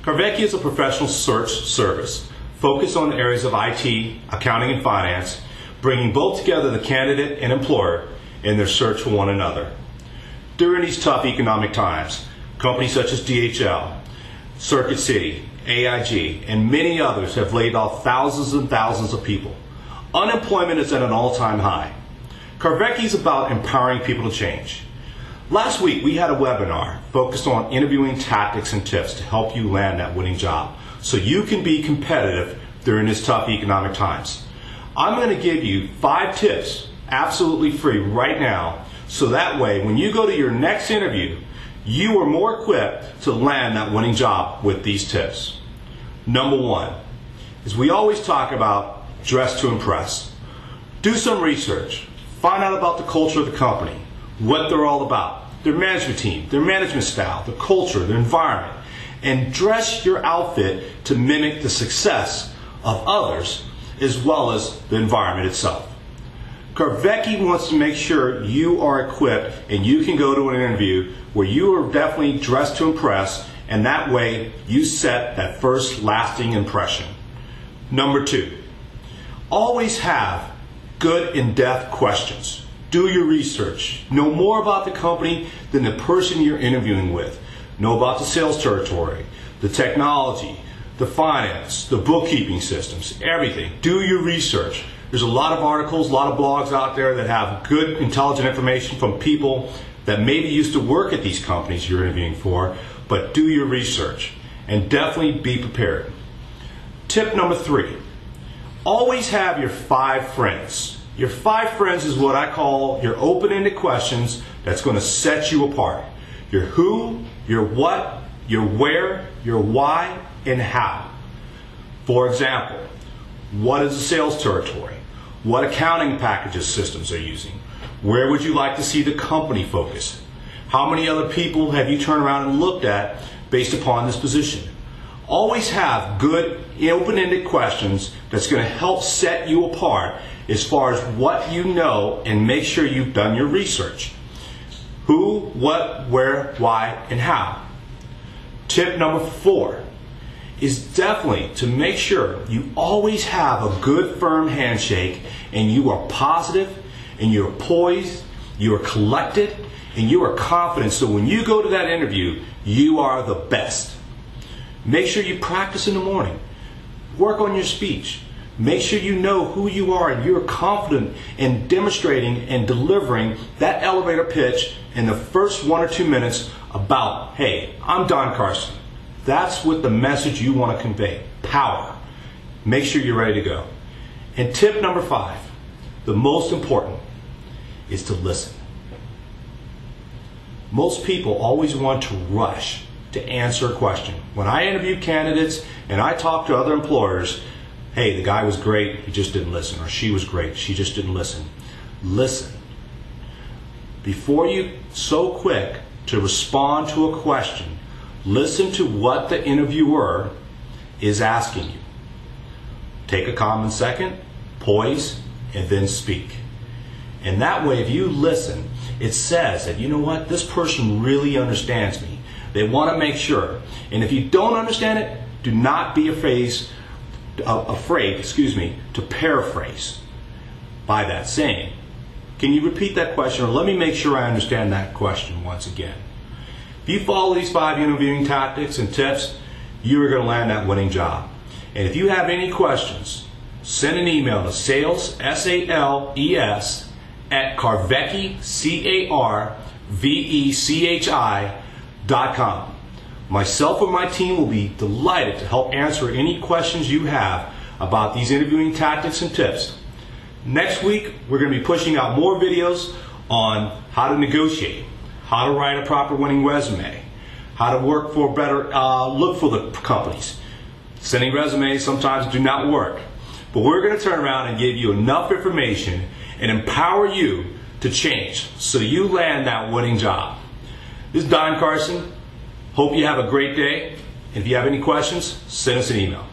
Carvecchi is a professional search service focused on the areas of IT, accounting, and finance, bringing both together the candidate and employer in their search for one another. During these tough economic times, companies such as DHL, Circuit City, AIG, and many others have laid off thousands and thousands of people. Unemployment is at an all-time high. Carvecchi is about empowering people to change. Last week, we had a webinar focused on interviewing tactics and tips to help you land that winning job so you can be competitive during these tough economic times. I'm going to give you 5 tips absolutely free right now, so that way when you go to your next interview, you are more equipped to land that winning job with these tips. Number 1 is we always talk about dress to impress. Do some research. Find out about the culture of the company, what they're all about, their management team, their management style, the culture, the environment, and dress your outfit to mimic the success of others as well as the environment itself. Carvecchi wants to make sure you are equipped and you can go to an interview where you are definitely dressed to impress, and that way you set that first lasting impression. Number 2, always have good in-depth questions. Do your research. Know more about the company than the person you're interviewing with. Know about the sales territory, the technology, the finance, the bookkeeping systems, everything. Do your research. There's a lot of articles, a lot of blogs out there that have good, intelligent information from people that maybe used to work at these companies you're interviewing for, but do your research and definitely be prepared. Tip number 3, always have your 5 friends. Your 5 friends is what I call your open-ended questions that's going to set you apart. Your who, your what, your where, your why, and how. For example, what is the sales territory? What accounting packages systems are using? Where would you like to see the company focus? How many other people have you turned around and looked at based upon this position? Always have good open-ended questions that's going to help set you apart as far as what you know, and make sure you've done your research. Who, what, where, why, and how. Tip number 4 is definitely to make sure you always have a good firm handshake and you are positive and you're poised, you are collected, and you are confident, so when you go to that interview, you are the best. Make sure you practice in the morning. Work on your speech. Make sure you know who you are and you're confident in demonstrating and delivering that elevator pitch in the first 1 or 2 minutes about, hey, I'm Don Carson. That's what the message you want to convey. Power. Make sure you're ready to go. And tip number 5, the most important, is to listen. Most people always want to rush to answer a question. When I interview candidates and I talk to other employers, hey, the guy was great, he just didn't listen, or she was great, she just didn't listen. Listen. Before you so quick to respond to a question, listen to what the interviewer is asking you. Take a common second, poise, and then speak. And that way, if you listen, it says that, you know what, this person really understands me. They want to make sure. And if you don't understand it, do not be afraid, to paraphrase by that saying. Can you repeat that question, or let me make sure I understand that question once again? If you follow these 5 interviewing tactics and tips, you are going to land that winning job. And if you have any questions, send an email to sales, S-A-L-E-S, at Carvecchi, CARVECHI.com. Myself or my team will be delighted to help answer any questions you have about these interviewing tactics and tips. Next week, we're going to be pushing out more videos on how to negotiate, how to write a proper winning resume, how to work for better, look for the companies. Sending resumes sometimes do not work, but we're going to turn around and give you enough information and empower you to change so you land that winning job. This is Don Carson. Hope you have a great day. And if you have any questions, send us an email.